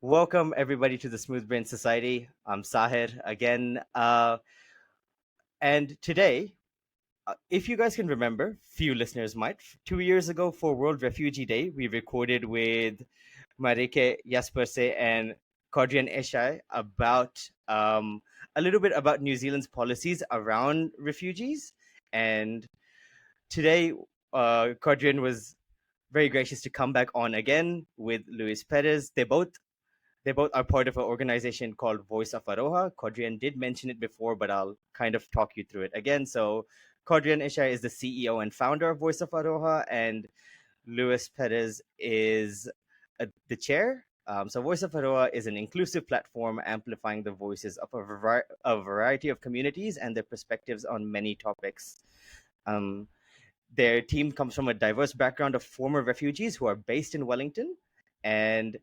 Welcome everybody to the Smooth Brain Society. I'm Sahir again, and today, if you guys can remember, few listeners might. 2 years ago, for World Refugee Day, we recorded with Marike Jasperse and Kodrean Eashae about a little bit about New Zealand's policies around refugees. And today, Kodrean was very gracious to come back on again with Luis Perez. They both are part of an organization called Voice of Aroha. Kodrean did mention it before, but I'll kind of talk you through it again. So, Kodrean Eashae is the CEO and founder of Voice of Aroha, and Luis Perez is the chair. So, Voice of Aroha is an inclusive platform amplifying the voices of a variety of communities and their perspectives on many topics. Um, their team comes from a diverse background of former refugees who are based in Wellington, and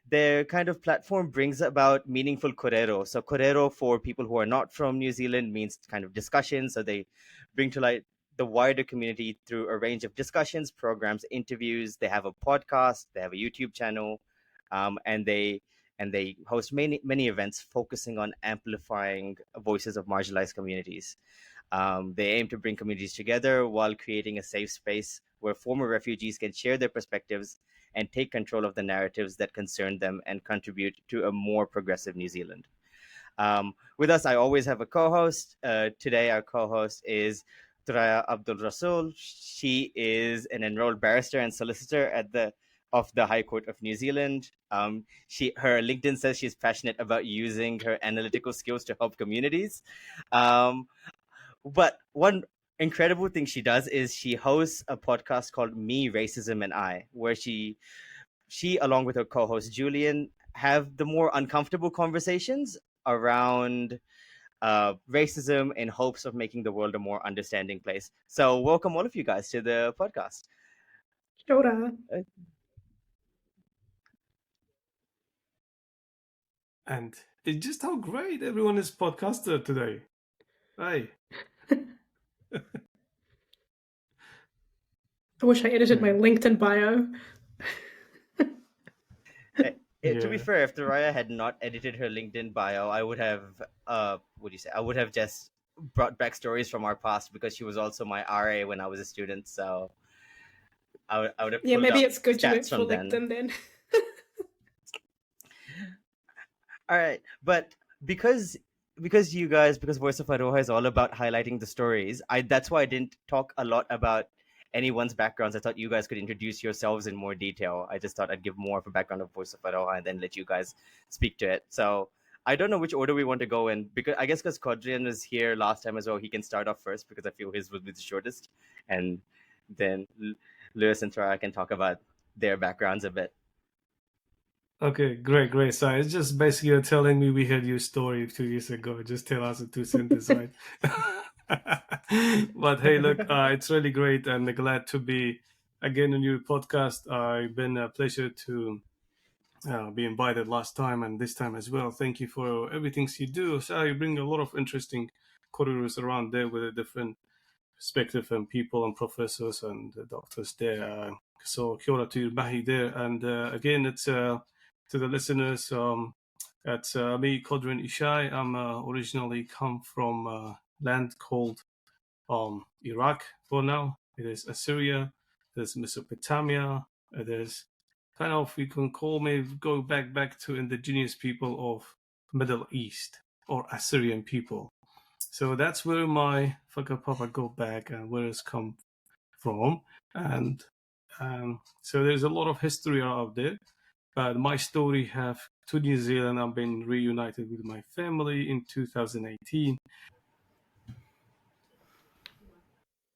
their kind of platform brings about meaningful korero. So korero for people who are not from New Zealand means kind of discussion. So they bring to light the wider community through a range of discussions, programs, interviews. They have a podcast, they have a YouTube channel, and they host many events focusing on amplifying voices of marginalized communities. They aim to bring communities together while creating a safe space where former refugees can share their perspectives and take control of the narratives that concern them and contribute to a more progressive New Zealand. With us, I always have a co-host. Today, our co-host is Turaya Abdul Rasul. She is an enrolled barrister and solicitor at the High Court of New Zealand. Her LinkedIn says she's passionate about using her analytical skills to help communities. Um, but one incredible thing she does is she hosts a podcast called Me, Racism, and I, where she along with her co-host Julian have the more uncomfortable conversations around racism in hopes of making the world a more understanding place. So welcome all of you guys to the podcast. Kia ora. And it's just how great everyone is podcaster today. Hey. I wish I edited my LinkedIn bio. To be fair, if Turaya had not edited her LinkedIn bio, I would have, what do you say? I would have just brought back stories from our past because she was also my RA when I was a student. So I would have. Yeah, maybe it's good you went for LinkedIn then. All right, but because Voice of Aroha is all about highlighting the stories, that's why I didn't talk a lot about anyone's backgrounds. I thought you guys could introduce yourselves in more detail. I just thought I'd give more of a background of Voice of Aroha and then let you guys speak to it. So I don't know which order we want to go in, because I guess because Kodrean was here last time as well, he can start off first because I feel his would be the shortest, and then Lewis and Tara can talk about their backgrounds a bit. Okay, great. So it's just basically you're telling me we heard your story 2 years ago. Just tell us in 2 sentences, right? But hey, look, it's really great and glad to be again on your podcast. It's been a pleasure to be invited last time and this time as well. Thank you for everything you do. So you bring a lot of interesting corridors around there with a different perspective and people and professors and doctors there. So kia ora to Mahi there. And again, it's to the listeners, it's me, Kodrean Eashae. I'm originally come from land called Iraq for now. It is Assyria, there's Mesopotamia, there's kind of, you can call me, go back to indigenous people of Middle East or Assyrian people. So that's where my whakapapa go back and where it's come from. And so there's a lot of history out there. But my story have to New Zealand. I've been reunited with my family in 2018.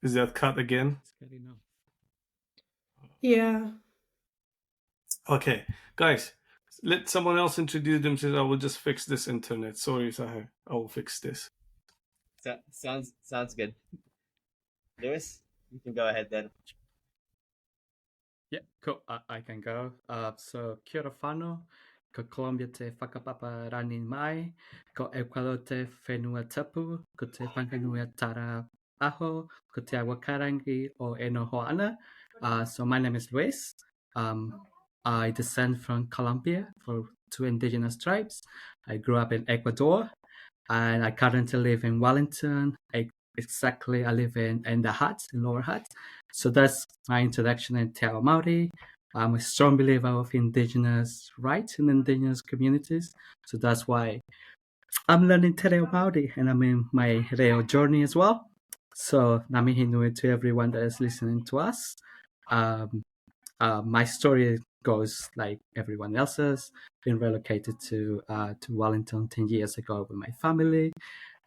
Is that cut again? Yeah. Okay, guys, let someone else introduce themselves. I will just fix this internet. Sorry, Sahir. I will fix this. Sounds good. Lewis, you can go ahead then. Yeah, cool. I can go. So, kia ora whanau, ko Colombia te whakapapa rani mai, ko Ecuador te whenua tapu, ko te whanganui tara aho, ko te awakarangi o Eno Hoana. So my name is Luis. I descend from Colombia, for to indigenous tribes. I grew up in Ecuador, and I currently live in Wellington. I live in the Hutt, in Lower Hutt. So that's my introduction in Te Ao Māori. I'm a strong believer of indigenous rights in indigenous communities. So that's why I'm learning Te Reo Māori, and I'm in my Reo journey as well. So namihi nui to everyone that is listening to us. My story goes like everyone else's. Been relocated to Wellington 10 years ago with my family,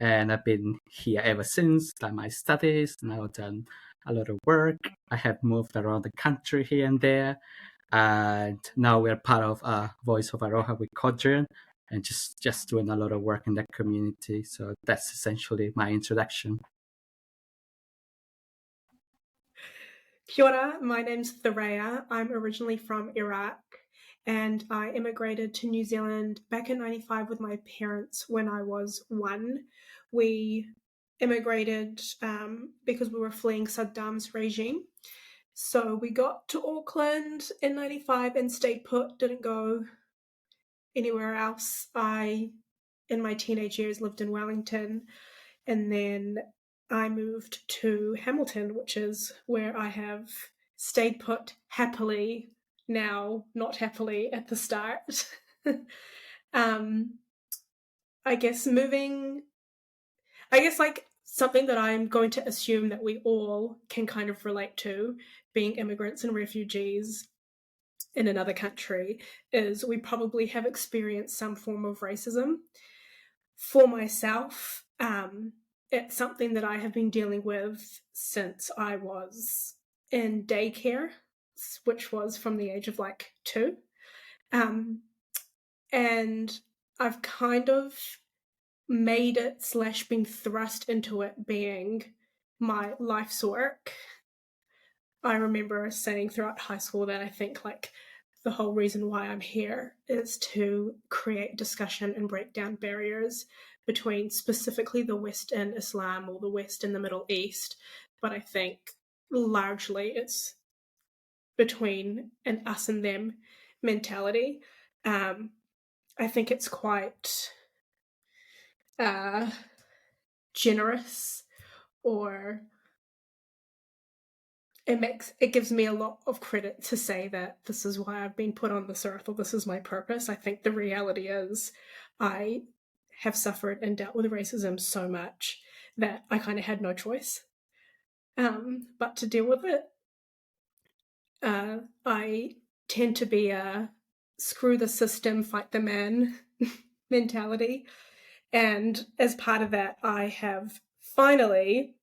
and I've been here ever since. Done my studies, now done a lot of work. I have moved around the country here and there, and now we're part of Voice of Aroha with Kodrean, and just doing a lot of work in that community. So that's essentially my introduction. Kia ora, my name's Thoraya. I'm originally from Iraq, and I immigrated to New Zealand back in '95 with my parents when I was 1. We immigrated because we were fleeing Saddam's regime. So we got to Auckland in '95 and stayed put, didn't go anywhere else. I, in my teenage years, lived in Wellington, and then I moved to Hamilton, which is where I have stayed put happily, now not happily at the start. I guess like something that I'm going to assume that we all can kind of relate to, being immigrants and refugees in another country, is we probably have experienced some form of racism. For myself, it's something that I have been dealing with since I was in daycare, which was from the age of like 2. And I've kind of made it / been thrust into it being my life's work. I remember saying throughout high school that I think like the whole reason why I'm here is to create discussion and break down barriers between specifically the West and Islam, or the West and the Middle East. But I think largely it's between an us and them mentality. I think it's quite generous, or it gives me a lot of credit to say that this is why I've been put on this earth, or this is my purpose. I think the reality is I have suffered and dealt with racism so much that I kind of had no choice but to deal with it. I tend to be a screw the system, fight the man mentality. And as part of that, I have finally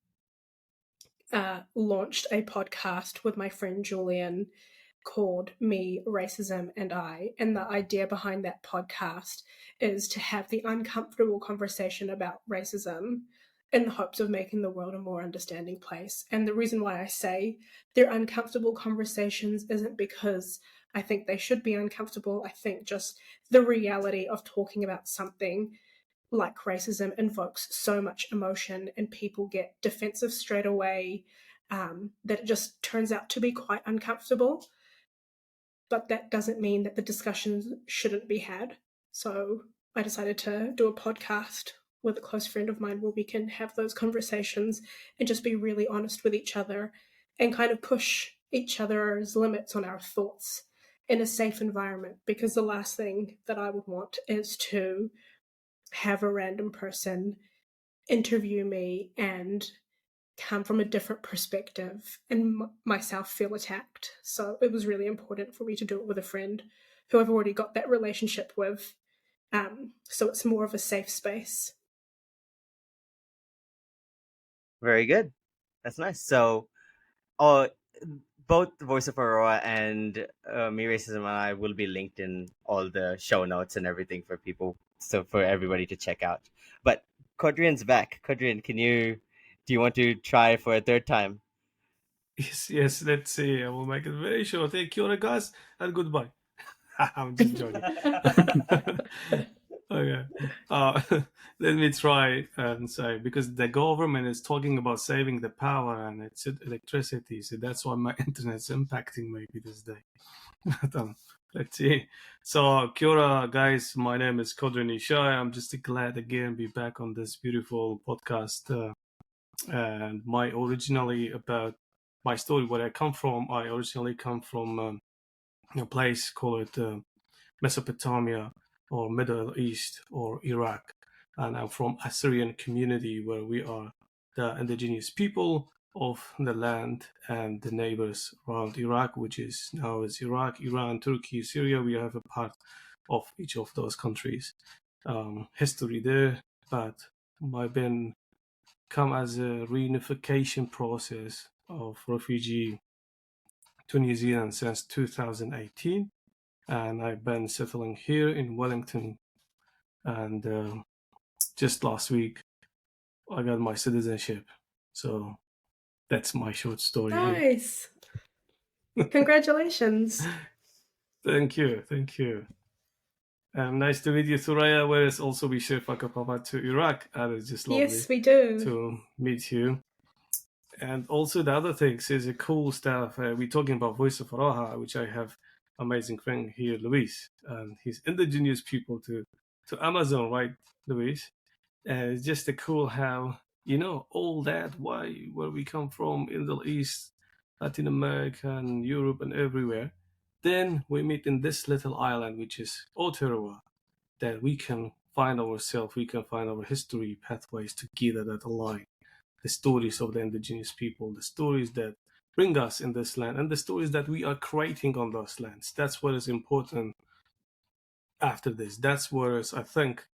launched a podcast with my friend Julian called Me, Racism and I. And the idea behind that podcast is to have the uncomfortable conversation about racism in the hopes of making the world a more understanding place. And the reason why I say they're uncomfortable conversations isn't because I think they should be uncomfortable. I think just the reality of talking about something like racism invokes so much emotion, and people get defensive straight away, that it just turns out to be quite uncomfortable. But that doesn't mean that the discussions shouldn't be had. So I decided to do a podcast with a close friend of mine where we can have those conversations and just be really honest with each other and kind of push each other's limits on our thoughts in a safe environment. Because the last thing that I would want is to have a random person interview me and come from a different perspective and myself feel attacked. So it was really important for me to do it with a friend who I've already got that relationship with. So it's more of a safe space. Very good. That's nice. So, both the Voice of Aroha and Me Racism and I will be linked in all the show notes and everything for people, so for everybody to check out. But Kodrean's back. Kodrean, do you want to try for a third time? Yes, let's see. I will make it very short. Hey, kia ora, guys, and goodbye. I'm just joking. Okay. Let me try and say, because the government is talking about saving the power and it's electricity, so that's why my internet's impacting maybe this day. But, let's see. So, kia ora, guys. My name is Kodrean Eashae. I'm just glad again be back on this beautiful podcast. And my originally about my story, where I come from. I originally come from a place called Mesopotamia or Middle East or Iraq. And I'm from Assyrian community where we are the indigenous people of the land and the neighbors around Iraq, which is now is Iraq, Iran, Turkey, Syria. We have a part of each of those countries. History there, but I've been come as a reunification process of refugee to New Zealand since 2018, and I've been settling here in Wellington. And just last week, I got my citizenship. So that's my short story. Nice. Congratulations. Thank you. Nice to meet you, Thuraya. Whereas also we share Whakapapa to Iraq. And it's just lovely Yes, we do. to meet you. And also the other things is a cool stuff. We're talking about Voice of Aroha, which I have amazing friend here, Luis, and he's indigenous people to Amazon, right, Luis? And it's just a cool how all that where we come from, Middle East, Latin America, and Europe, and everywhere. Then we meet in this little island, which is Aotearoa, that we can find ourselves, we can find our history pathways together that align the stories of the indigenous people, the stories that bring us in this land, and the stories that we are creating on those lands. That's what is important after this. That's where I think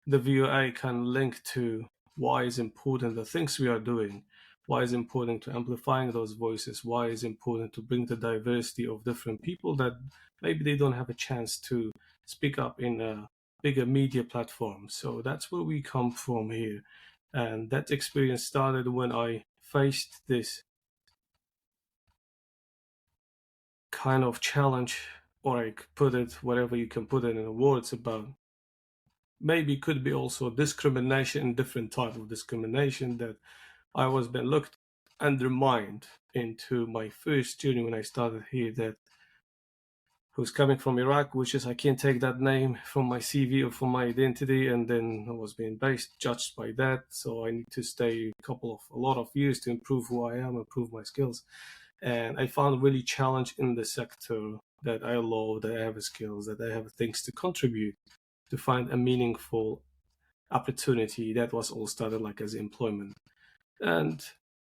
the VOA can link to why is important the things we are doing, why is important to amplifying those voices, why is important to bring the diversity of different people that maybe they don't have a chance to speak up in a bigger media platform. So that's where we come from here. And that experience started when I faced this kind of challenge, or I put it, whatever you can put it in words about, maybe could be also discrimination, different type of discrimination that I was being looked undermined into my first journey when I started here, that who's coming from Iraq, which is I can't take that name from my CV or from my identity, and then I was being judged by that. So I need to stay a lot of years to improve who I am, improve my skills. And I found really challenge in the sector that I love, that I have skills, that I have things to contribute, to find a meaningful opportunity. That was all started like as employment. And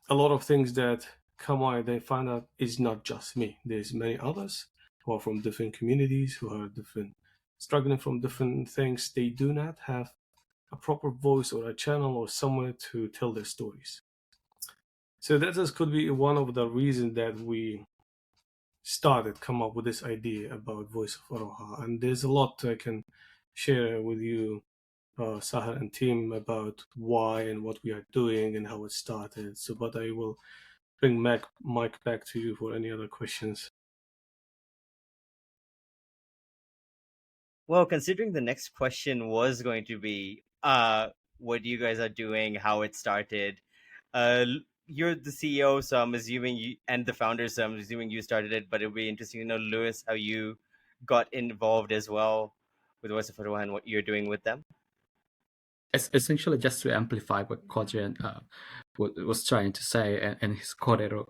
a lot of things that come out, they find out it's not just me. There's many others who are from different communities, who are struggling from different things. They do not have a proper voice or a channel or somewhere to tell their stories. So that could be one of the reasons that we come up with this idea about Voice of Aroha. And there's a lot I can share with you, Sahar and team, about why and what we are doing and how it started. So, but I will bring Mike back to you for any other questions. Well, considering the next question was going to be what you guys are doing, how it started. You're the CEO, so I'm assuming you, and the founder, so I'm assuming you started it, but it'll be interesting to know, Lewis, how you got involved as well with Voice of Aroha and what you're doing with them. It's essentially just to amplify what Kodrean was trying to say and his Korero.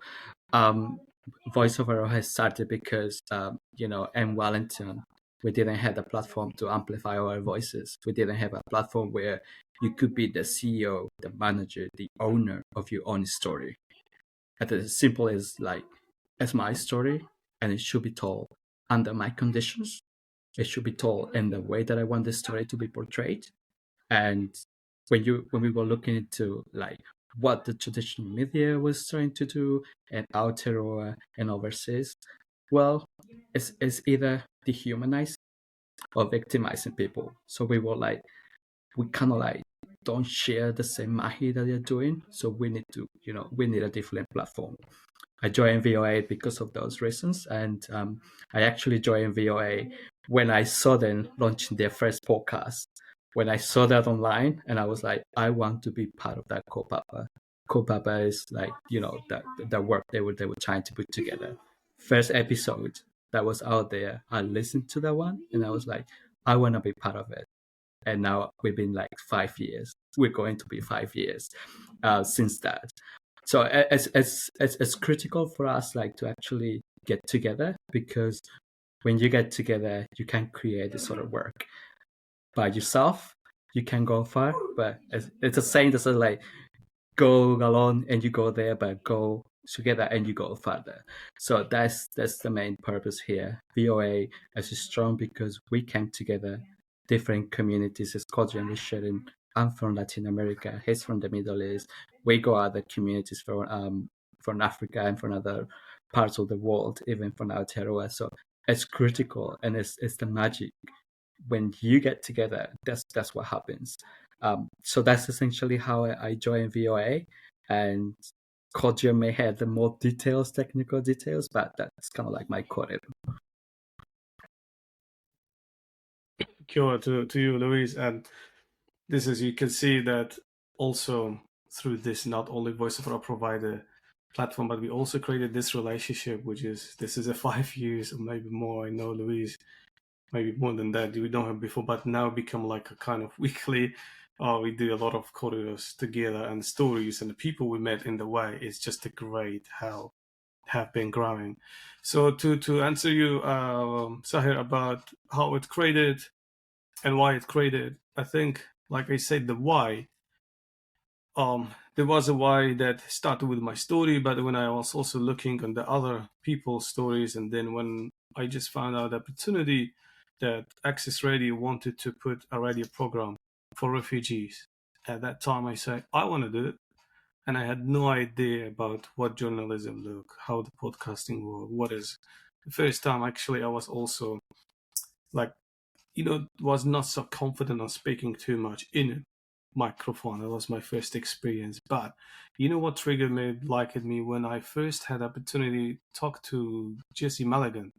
Voice of Aroha has started because, in Wellington, we didn't have a platform to amplify our voices. We didn't have a platform where you could be the CEO, the manager, the owner of your own story. And as simple as it's my story, and it should be told under my conditions. It should be told in the way that I want the story to be portrayed. And when we were looking into what the traditional media was trying to do and Aotearoa and overseas, well, it's either dehumanizing or victimizing people. So we were we kind of don't share the same mahi that they're doing. So we need to, we need a different platform. I joined VOA because of those reasons, and I actually joined VOA when I saw them launching their first podcast. when I saw that online, and I was like, I want to be part of that Kopapa. Kopapa is like, the work they were trying to put together. First episode that was out there, I listened to that one, and I was like, I want to be part of it. And now we've been like 5 years. We're going to be 5 years since that. So it's critical for us like to actually get together, because when you get together, you can create this sort of work by yourself. You can go far, but it's a saying that's like go alone and you go there, but go together and you go further. So that's the main purpose here. VOA is strong because we came together, different communities. As Kodrean is sharing, I'm from Latin America, he's from the Middle East. We go other communities from Africa and from other parts of the world, even from Aotearoa. So it's critical, and it's the magic. When you get together, that's what happens. So that's essentially how I joined VOA, and Kodrean may have the more details, technical details, but that's kind of like my core. Kia ora to you, Luis. And this, as you can see, that also through this, not only Voice of Our Provider platform, but we also created this relationship, which is, this is a 5 years or maybe more. I know Luis, maybe more than that, we don't have before, but now become like a kind of weekly. We do a lot of corridors together, and stories and the people we met in the way. It's just a great how have been growing. So to answer you, Sahir, about how it created and why it created, I think, like I said, the why. There was a why that started with my story, but when I was also looking on the other people's stories, and then when I just found out the opportunity that Access Radio wanted to put a radio program for refugees. At that time, I said, I want to do it. And I had no idea about what journalism look, how the podcasting world, what is. The first time, actually, I was also like, was not so confident on speaking too much in a microphone. That was my first experience. But you know what triggered me, liked me, when I first had opportunity to talk to Jesse Mulligan.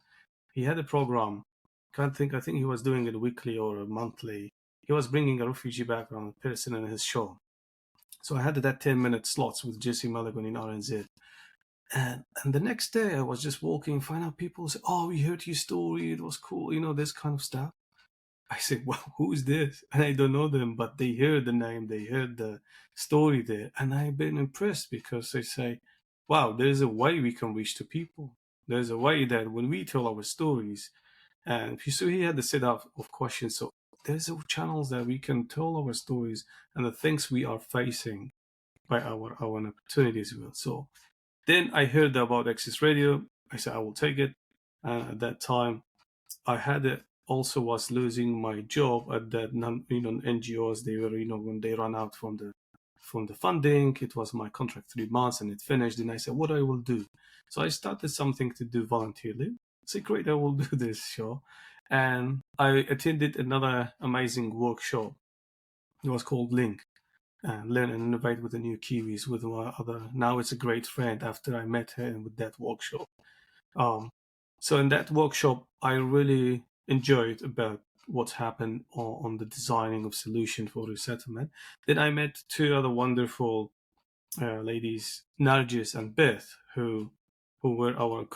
He had a program. I think he was doing it weekly or monthly. He was bringing a refugee background person in his show. So I had that 10-minute slots with Jesse Mulligan in RNZ. And the next day I was just walking, find out people say, oh, we heard your story, it was cool, this kind of stuff. I said, well, who's this? And I don't know them, but they heard the name, they heard the story there. And I've been impressed, because they say, wow, there's a way we can reach to people. There's a way that when we tell our stories, and so he had the set up of questions. So there's channels that we can tell our stories and the things we are facing by our opportunities. So then I heard about Access Radio. I said, I will take it. At that time, I had it. Also was losing my job at that NGOs. They were, when they run out from the funding, it was my contract 3 months and it finished. And I said, what I will do? So I started something to do voluntarily. I said, great, I will do this show. And I attended another amazing workshop. It was called Link. Learn and innovate with the new Kiwis, with my other, now it's a great friend after I met her with that workshop. So in that workshop, I really enjoyed about what's happened on the designing of solution for resettlement. Then I met 2 other wonderful ladies, Nargis and Beth, who were our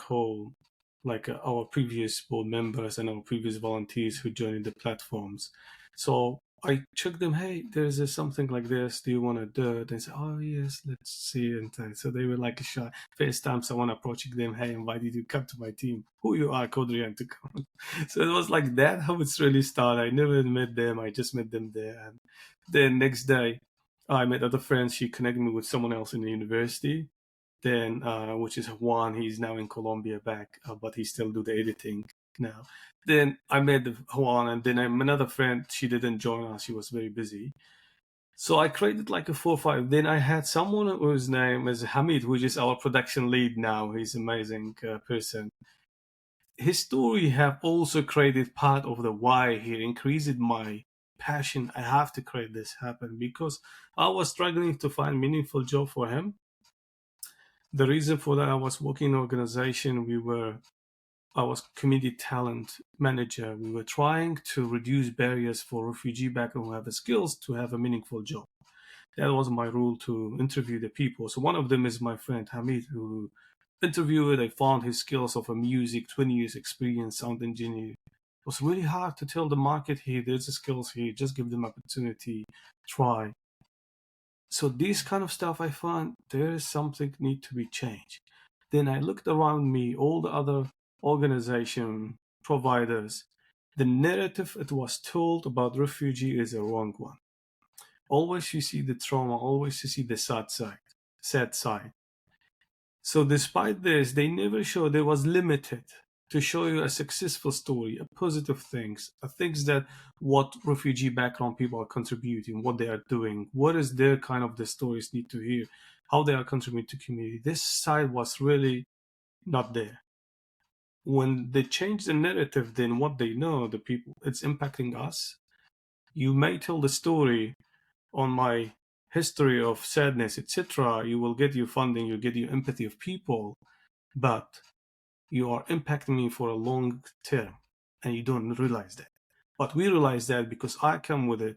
our previous board members and our previous volunteers who joined the platforms. So I checked them, hey, there's something like this, do you want to do it? They said, oh yes, let's see. And so they were like a shy. First time someone approaching them, hey, invited you to come to my team. Who you are, Kodrean, to come. So it was like that how it's really started. I never met them, I just met them there. And then next day, I met other friends. She connected me with someone else in the university. Then, which is Juan. He's now in Colombia back, but he still do the editing now. Then I met Juan, and then another friend. She didn't join us. She was very busy. So I created like a 4 or 5. Then I had someone whose name is Hamid, which is our production lead now. He's an amazing person. His story have also created part of the why he increased my passion. I have to create this happen, because I was struggling to find meaningful job for him. The reason for that, I was working in an organization. We were I was community talent manager. We were trying to reduce barriers for refugee background who have the skills to have a meaningful job. That was my rule, to interview the people. So one of them is my friend Hamid, who interviewed. I found his skills of a music, 20 years experience, sound engineer. It was really hard to tell the market here, there's the skills here, just give them opportunity, try. So this kind of stuff, I found there is something need to be changed. Then I looked around me, all the other organization providers. The narrative it was told about refugee is a wrong one. Always you see the trauma, always you see the sad side. Sad side. So despite this, they never show there was limited to show you a successful story, a positive things, things that what refugee background people are contributing, what they are doing, what is their kind of the stories need to hear, how they are contributing to community. This side was really not there. When they change the narrative, then what they know, the people, it's impacting us. You may tell the story on my history of sadness, etc. You will get your funding, you get your empathy of people, but you are impacting me for a long term and you don't realize that. But we realize that because I come with a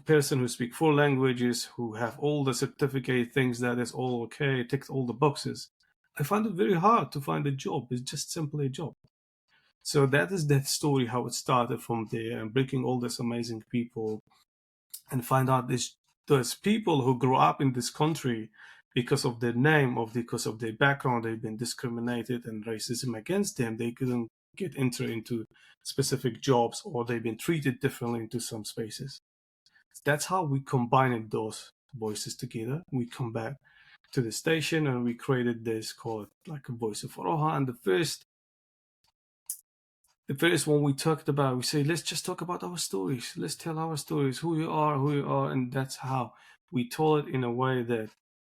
person who speaks 4 languages, who have all the certificate things that is all okay, ticked all the boxes. I find it very hard to find a job. It's just simply a job. So that is that story, how it started from there, and breaking all these amazing people and find out there's people who grew up in this country because of their name, because of their background, they've been discriminated and racism against them. They couldn't get into specific jobs, or they've been treated differently into some spaces. That's how we combined those voices together. We come back to the station and we created this called like a voice of Aroha. And the first one we talked about, we say, let's just talk about our stories. Let's tell our stories, who you are. And that's how we told it in a way that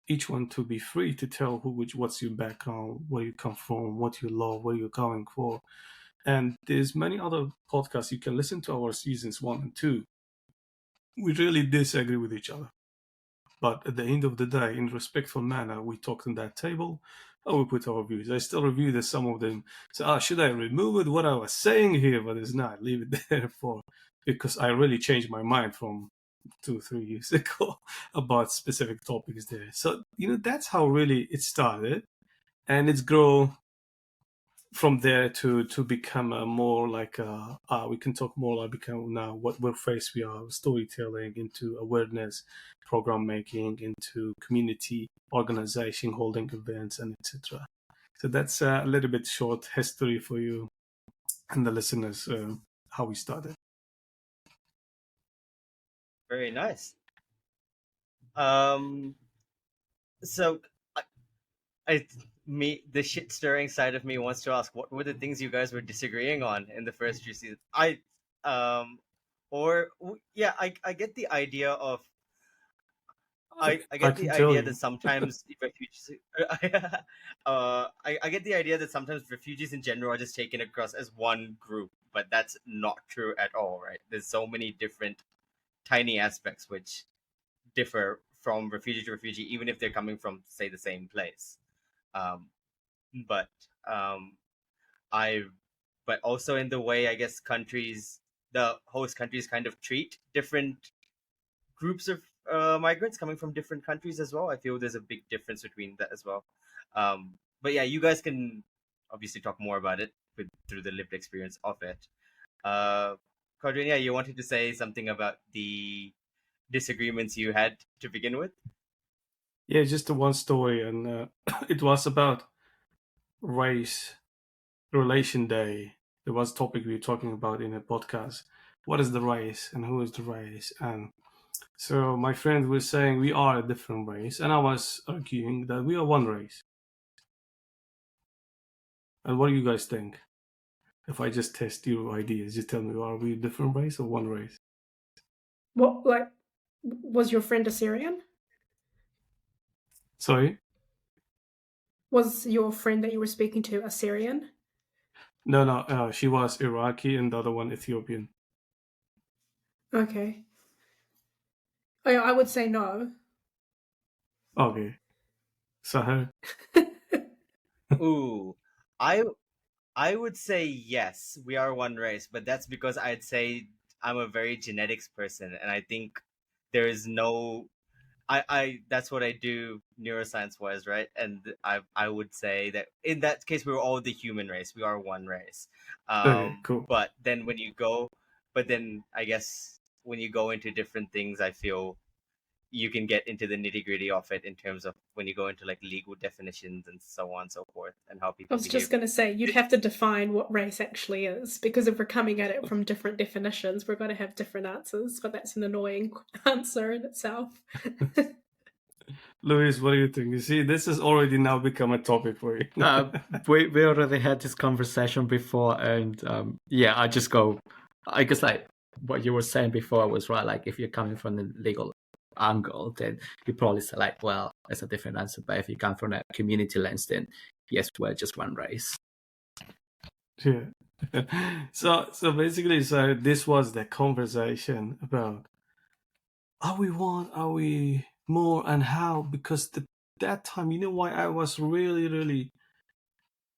each one to be free to tell what's your background, where you come from, what you love, where you're going for. And there's many other podcasts. You can listen to our seasons 1 and 2. We really disagree with each other. But at the end of the day, in respectful manner, we talked on that table. We put our views. I still review that some of them say, should I remove it? What I was saying here, but it's not. Leave it there because I really changed my mind from 2-3 years ago about specific topics there. So, that's how really it started. And it's grown from there to become a more like we can talk more like become now what we're faced we are storytelling, into awareness program making, into community organization, holding events, and etc. So that's a little bit short history for you and the listeners, how we started. Very nice. So the shit stirring side of me wants to ask, what were the things you guys were disagreeing on in the first few seasons? I get the idea of I I get the can tell idea you. that sometimes refugees I get the idea that sometimes refugees in general are just taken across as one group, but that's not true at all, right? There's so many different tiny aspects which differ from refugee to refugee, even if they're coming from, say, the same place. But I, but also in the way I guess the host countries kind of treat different groups of migrants coming from different countries as well. I feel there's a big difference between that as well. But yeah, you guys can obviously talk more about it through the lived experience of it. Kodrean, yeah, you wanted to say something about the disagreements you had to begin with? Yeah, just the one story, and it was about race relation day. There was a topic we were talking about in a podcast. What is the race and who is the race? And so my friend was saying we are a different race, and I was arguing that we are one race. And what do you guys think? If I just test your ideas, just tell me, are we a different race or one race? What, like, was your friend a Syrian? Sorry? Was your friend that you were speaking to a Syrian? No, she was Iraqi and the other one Ethiopian. Okay. I would say no. Okay. Sahar? Ooh, I I would say yes, we are one race, but that's because I'd say I'm a very genetics person, and I think there is no. I that's what I do neuroscience wise, right? And I would say that in that case we're all the human race. We are one race. Okay, cool. But then when you go, but then I guess when you go into different things, I feel you can get into the nitty gritty of it in terms of when you go into like legal definitions and so on and so forth and how I people was behave. just going to say, you'd have to define what race actually is, because if we're coming at it from different definitions, we're going to have different answers, but that's an annoying answer in itself. Luis, what do you think? You see, this has already now become a topic for you. We already had this conversation before, and I just go. I guess like what you were saying before was right. Like if you're coming from the legal angle, then you probably say like, well, it's a different answer. But if you come from a community lens, then yes, we're just one race. Yeah. So basically, so this was the conversation about are we one, are we more, and how? Because that time, you know why I was really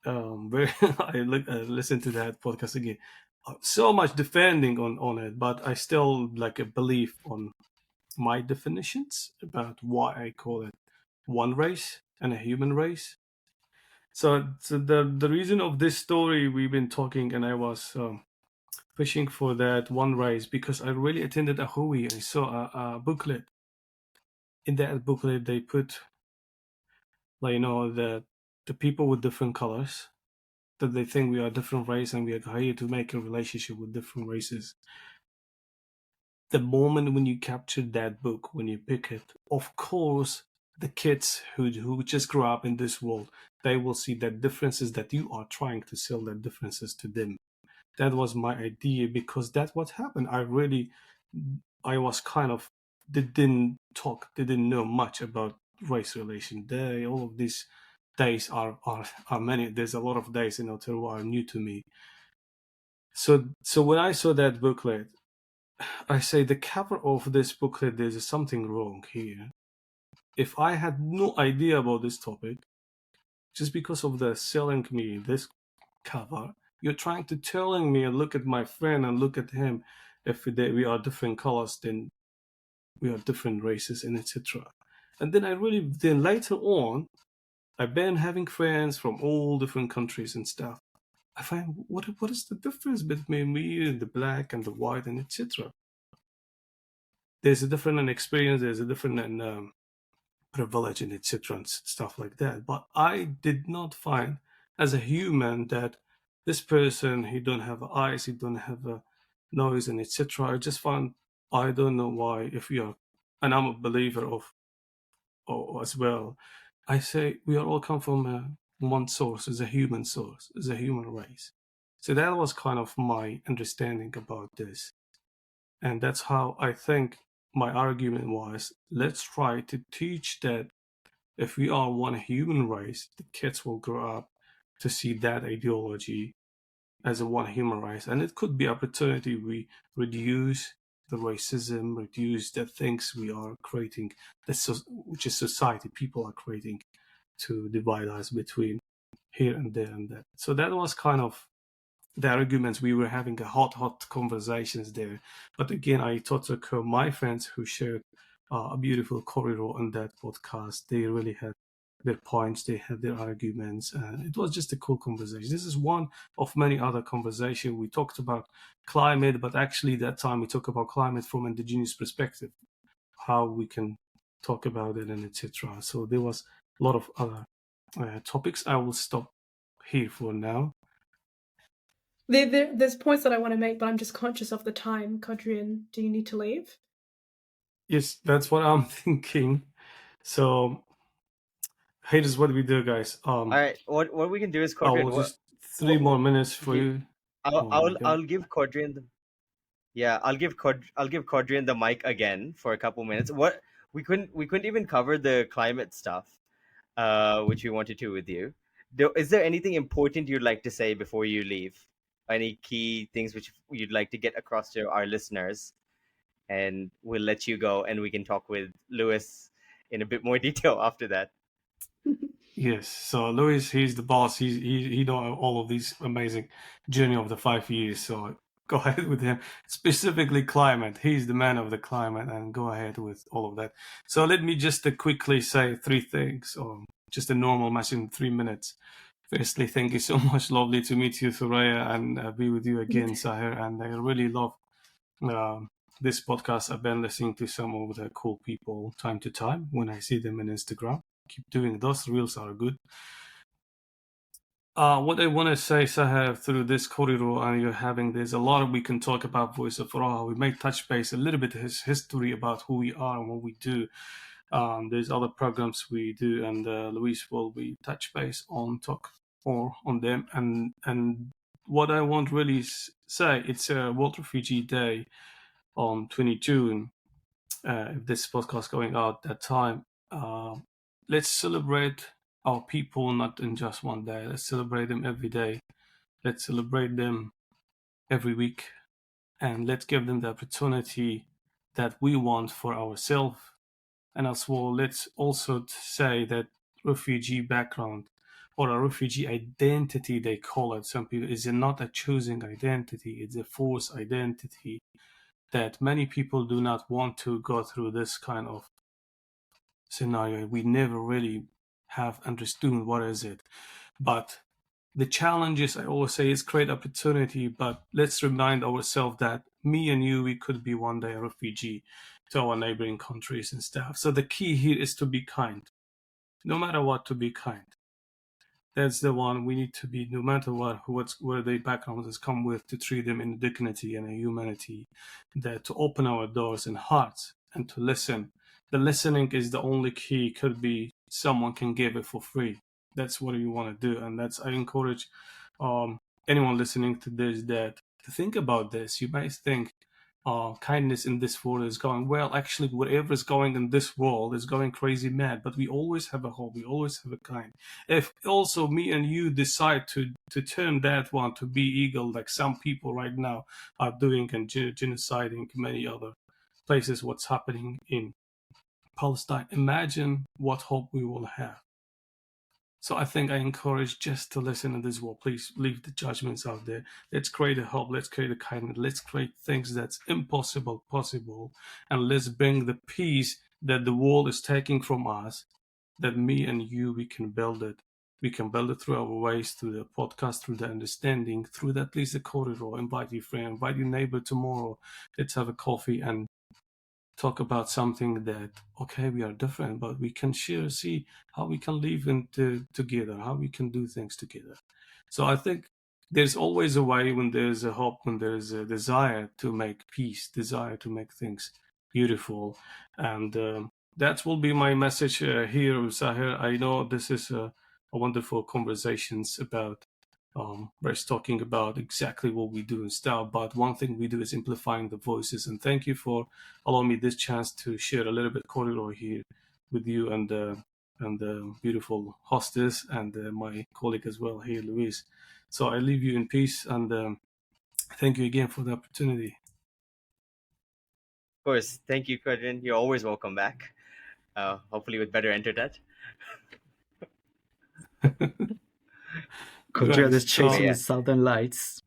very I listened to that podcast again. So much defending on it, but I still like a belief on my definitions about why I call it one race and a human race. So the reason of this story we've been talking, and I was fishing for that one race because I really attended a Hui. I saw a booklet. In that booklet, they put like the people with different colors that they think we are different race and we are here to make a relationship with different races. The moment when you capture that book, when you pick it, of course, the kids who just grew up in this world, they will see that differences that you are trying to sell that differences to them. That was my idea because that's what happened. I was kind of, they didn't know much about race relation. All of these days are many. There's a lot of days in Ottawa are new to me. So when I saw that booklet, I say the cover of this booklet, there's something wrong here. If I had no idea about this topic, just because of the selling me this cover, you're trying to telling me and look at my friend and look at him. If we are different colors, then we are different races and etc. And then later on, I've been having friends from all different countries and stuff. I find what is the difference between me and the black and the white and etc. There's a different experience. There's a different privilege and etc. and stuff like that. But I did not find as a human that this person he don't have eyes, he don't have a nose and etc. I just found I don't know why if we are, and I'm a believer of as well. I say we are all come from one source, as a human source, as a human race. So that was kind of my understanding about this. And that's how I think my argument was let's try to teach that if we are one human race, the kids will grow up to see that ideology as a one human race. And it could be opportunity we reduce the racism, reduce the things we are creating, which is society people are creating to divide us between here and there and that. So that was kind of the arguments. We were having a hot conversations there. But again, I thought my friends who shared a beautiful corridor on that podcast, they really had their points, they had their arguments, and it was just a cool conversation. This is one of many other conversations. We talked about climate, but actually that time we talked about climate from indigenous perspective, how we can talk about it and etc. So there was a lot of other topics. I will stop here for now. There's points that I want to make, but I'm just conscious of the time. Kodrean, do you need to leave? Yes, that's what I'm thinking. So, hey, this is what we do, guys. All right, what we can do is I Kodrian. will just 3 more minutes for yeah, you. I'll give Kodrian I'll give Kodrian the mic again for a couple minutes. What we couldn't even cover the climate stuff, which we wanted to with you. Is there anything important you'd like to say before you leave? Any key things which you'd like to get across to our listeners? And we'll let you go, and we can talk with Lewis in a bit more detail after that. Yes. So Luis, he's the boss. He know all of these amazing journey of the 5 years. So go ahead with him. Specifically climate. He's the man of the climate, and go ahead with all of that. So let me just quickly say three things, or just a normal message in 3 minutes. Firstly, thank you so much. Lovely to meet you, Thuraya, and be with you again, Sahir. And I really love um, this podcast. I've been listening to some of the cool people time to time when I see them on Instagram. Keep doing those. Reels are good. What I want to say, Sahar, through this corridor, and you're having, there's a lot of we can talk about Voice of Aroha. We may touch base a little bit his history about who we are and what we do. There's other programs we do, and Luis will be touch base on talk or on them. And what I want really say, it's a World Refugee Day on 20 June. If this podcast going out that time, uh, let's celebrate our people not in just one day. Let's celebrate them every day. Let's celebrate them every week, and let's give them the opportunity that we want for ourselves. And as well, let's also say that refugee background or a refugee identity, they call it, some people, is not a choosing identity, it's a forced identity that many people do not want to go through this kind of scenario. We never really have understood what is it. But the challenges, I always say, is great opportunity, but let's remind ourselves that me and you, we could be one day a refugee to our neighboring countries and stuff. So the key here is to be kind. No matter what, to be kind. That's the one we need to be, no matter what, where their background has come with, to treat them in dignity and humanity, that to open our doors and hearts and to listen. The listening is the only key. Could be someone can give it for free. That's what you want to do, and that's I encourage anyone listening to this that to think about this. You might think kindness in this world is going well. Actually, whatever is going in this world is going crazy mad. But we always have a hope. We always have a kind. If also me and you decide to turn that one to be eagle, like some people right now are doing and genociding many other places, what's happening in Palestine, imagine what hope we will have. So I think I encourage just to listen to this word. Please leave the judgments out there. Let's create a hope. Let's create a kindness. Let's create things that's impossible possible. And let's bring the peace that the world is taking from us, that me and you, we can build it. We can build it through our ways, through the podcast, through the understanding, through that, at least the corridor. Invite your friend, invite your neighbor tomorrow. Let's have a coffee and talk about something that, okay, we are different, but we can share, see how we can live together, how we can do things together. So I think there's always a way when there's a hope, when there's a desire to make peace, desire to make things beautiful. And that will be my message here, Sahir. I know this is a wonderful conversations about we're talking about exactly what we do and stuff, but one thing we do is amplifying the voices. And thank you for allowing me this chance to share a little bit corridor here with you and the beautiful hostess and my colleague as well here, Luis. So I leave you in peace, and thank you again for the opportunity. Of course, thank you, Kodrean. You're always welcome back. Hopefully with better internet. Kodrean is Nice. chasing Yeah. the southern lights.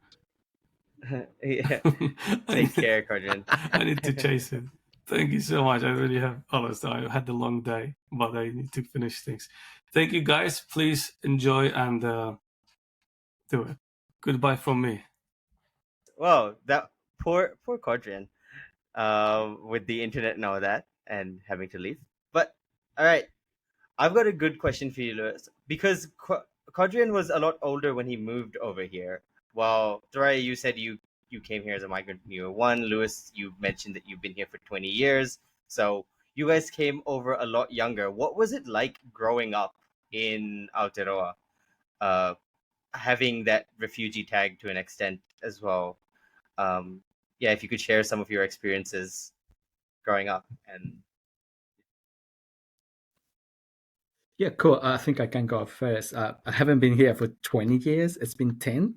Yeah. I Take care, Kodrean. I need to chase it. Thank you so much. I really have, honest, I had a long day, but I need to finish things. Thank you, guys. Please enjoy and do it. Goodbye from me. Well, that poor Kodrean, with the internet and all that, and having to leave. But all right, I've got a good question for you, Lewis, because Kodrean was a lot older when he moved over here. While Thoraya, you said you came here as a migrant when you were one. Lewis, you mentioned that you've been here for 20 years. So you guys came over a lot younger. What was it like growing up in Aotearoa, uh, having that refugee tag to an extent as well? Yeah, if you could share some of your experiences growing up. And Yeah, cool. I think I can go first. I haven't been here for 20 years. It's been 10.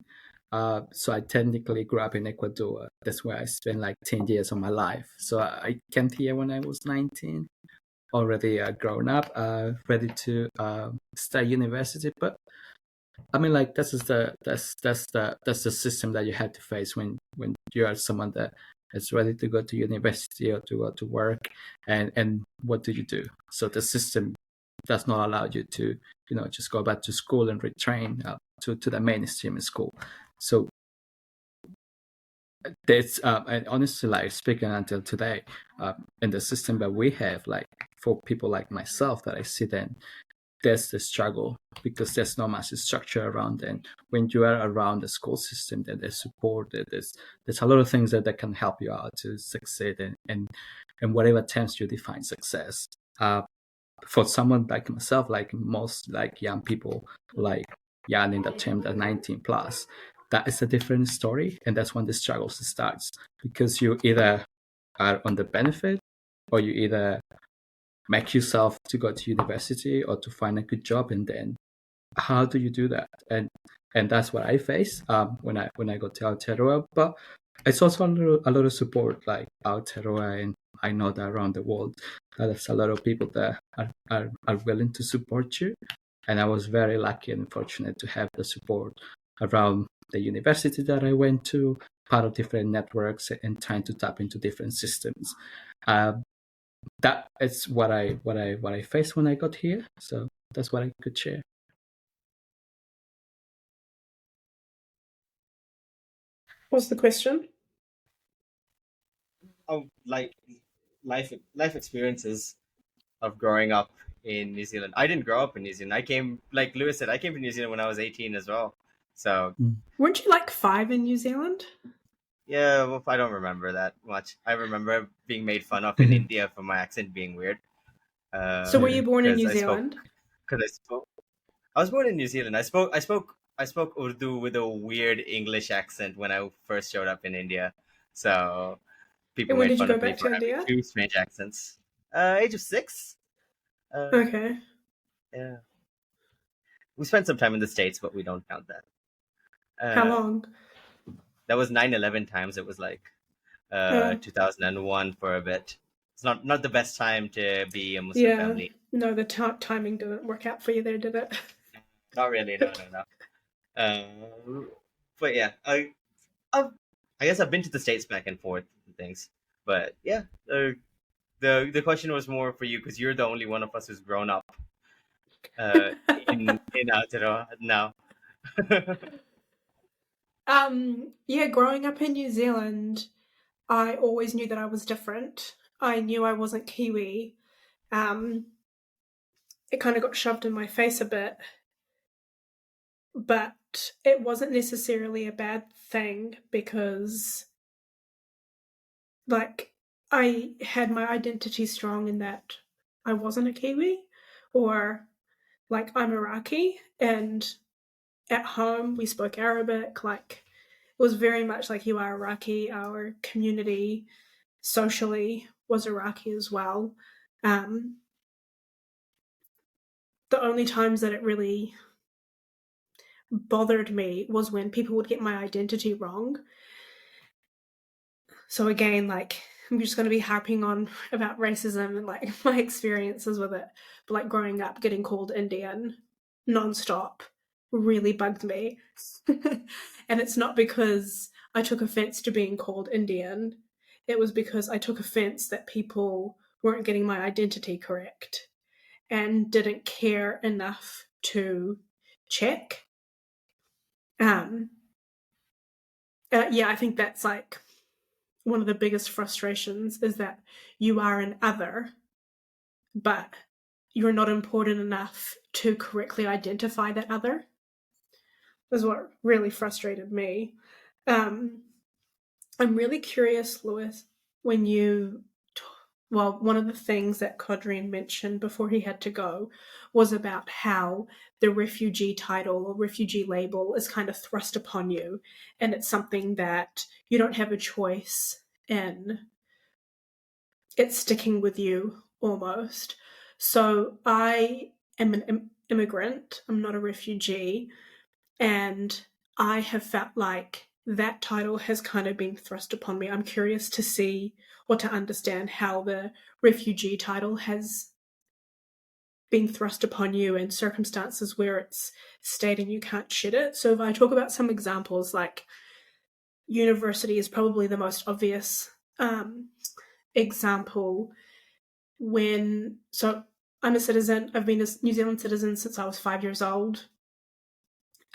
So I technically grew up in Ecuador. That's where I spent like 10 years of my life. So I came here when I was 19. already grown up, ready to start university. But I mean, like that's the system that you had to face when you are someone that is ready to go to university or to go to work, and what do you do? So the system does not allow you to just go back to school and retrain to the mainstream school. So that's and honestly, like speaking until today, in the system that we have, like for people like myself that I see, then there's the struggle because there's not much structure around. And when you are around the school system, then there's support, there's a lot of things that can help you out to succeed and whatever terms you define success. For someone like myself, like most like young people, like young in the term that 19 plus, that is a different story, and that's when the struggle starts, because you either are on the benefit or you either make yourself to go to university or to find a good job, and then how do you do that? And that's what I face when I go to Aotearoa. But it's also a lot of support like Aotearoa, and I know that around the world there's a lot of people that are willing to support you. And I was very lucky and fortunate to have the support around the university that I went to, part of different networks, and trying to tap into different systems. That is what I faced when I got here. So that's what I could share. What's the question? Oh, like life experiences of growing up in New Zealand. I didn't grow up in New Zealand. I came, like Lewis said, I came to New Zealand when I was 18 as well. So Weren't you like 5 in New Zealand? yeah, well, I don't remember that much. I remember being made fun of in India for my accent being weird. So were you born in 'cause New I spoke- Zealand? Because I was born in New Zealand. I spoke Urdu with a weird English accent when I first showed up in India. So people And when made did you fun go of me back for to having India? two strange accents. Age of 6. Okay. Yeah. We spent some time in the States, but we don't count that. How long? That was 9/11 times. It was like 2001 for a bit. It's not the best time to be a Muslim Yeah. family. No, the timing didn't work out for you there, did it? Not really, no. But yeah, I guess I've been to the States back and forth and things. But yeah, the question was more for you because you're the only one of us who's grown up uh, in Aotearoa now. Yeah, growing up in New Zealand, I always knew that I was different. I knew I wasn't Kiwi. It kind of got shoved in my face a bit, but it wasn't necessarily a bad thing because, like, I had my identity strong in that I wasn't a Kiwi, or like I'm Iraqi, and at home we spoke Arabic. Like, it was very much like you are Iraqi. Our community socially was Iraqi as well. The only times that it really bothered me was when people would get my identity wrong. So again, like, I'm just going to be harping on about racism and like my experiences with it. But like growing up, getting called Indian nonstop really bugged me. And it's not because I took offense to being called Indian. It was because I took offense that people weren't getting my identity correct and didn't care enough to check. Yeah, I think that's like one of the biggest frustrations, is that you are an other, but you're not important enough to correctly identify that other. That's what really frustrated me. I'm really curious, Lewis, when you one of the things that Kodrean mentioned before he had to go was about how the refugee title or refugee label is kind of thrust upon you, and it's something that you don't have a choice in. It's sticking with you almost. So I am an immigrant, I'm not a refugee, and I have felt like that title has kind of been thrust upon me. I'm curious to see or to understand how the refugee title has being thrust upon you and circumstances where it's stating you can't shed it. So if I talk about some examples, like university is probably the most obvious example. So I'm a citizen. I've been a New Zealand citizen since I was 5 years old.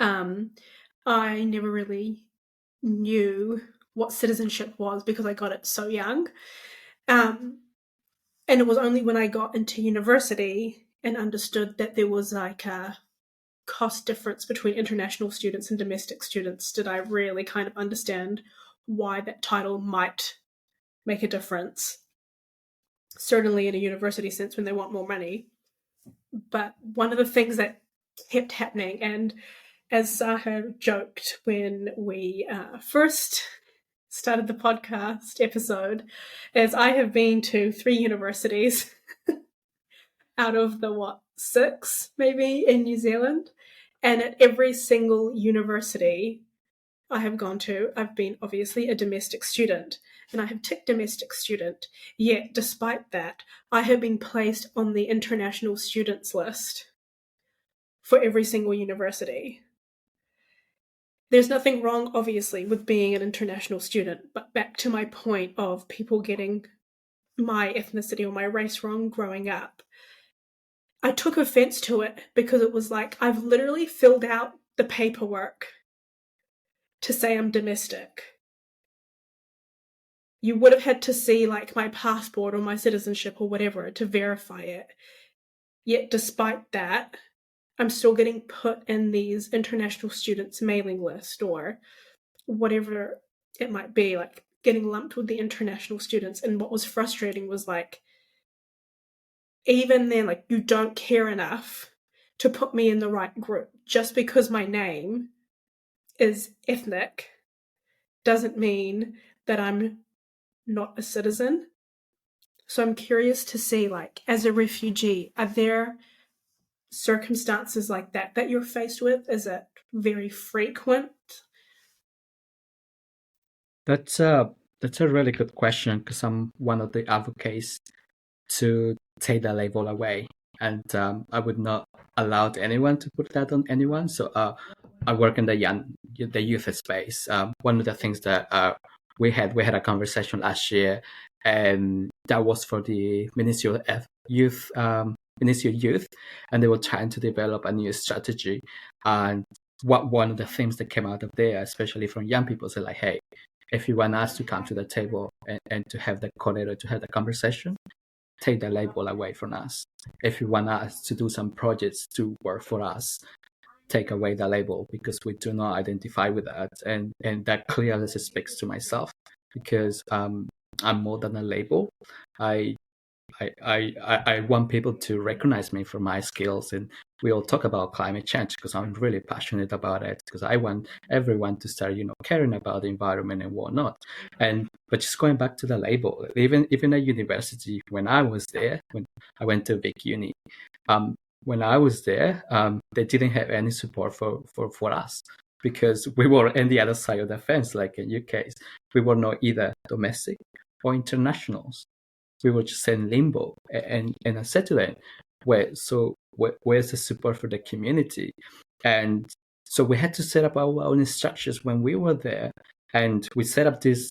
I never really knew what citizenship was because I got it so young. And it was only when I got into university and understood that there was like a cost difference between international students and domestic students did I really kind of understand why that title might make a difference. Certainly in a university sense when they want more money. But one of the things that kept happening, and as Saha joked when we first started the podcast episode, is I have been to 3 universities out of the 6 maybe in New Zealand, and at every single university I have gone to, I've been obviously a domestic student, and I have ticked domestic student. Yet, despite that, I have been placed on the international students list for every single university. There's nothing wrong, obviously, with being an international student, but back to my point of people getting my ethnicity or my race wrong growing up, I took offense to it because it was like, I've literally filled out the paperwork to say I'm domestic. You would have had to see like my passport or my citizenship or whatever to verify it. Yet despite that, I'm still getting put in these international students mailing list or whatever it might be, like getting lumped with the international students. And what was frustrating was like, even then, like, you don't care enough to put me in the right group. Just because my name is ethnic doesn't mean that I'm not a citizen. So I'm curious to see, like, as a refugee, are there circumstances like that you're faced with? Is it very frequent? That's a really good question because I'm one of the advocates to take the label away, and I would not allow anyone to put that on anyone. So I work in the youth space. One of the things that we had a conversation last year, and that was for the Ministry of Youth, Ministry of Youth, and they were trying to develop a new strategy. And one of the things that came out of there, especially from young people, said like, hey, if you want us to come to the table and to have the coordinator to have the conversation, take the label away from us. If you want us to do some projects to work for us, take away the label because we do not identify with that. And that clearly speaks to myself because I'm more than a label. I want people to recognize me for my skills, and we all talk about climate change because I'm really passionate about it because I want everyone to start, caring about the environment and whatnot. But just going back to the label, even at university, when I was there, when I went to a big uni, when I was there, they didn't have any support for us because we were on the other side of the fence, like in UK. We were not either domestic or internationals. We were just in limbo. And I said to them, where's the support for the community? And so we had to set up our own structures when we were there. And we set up this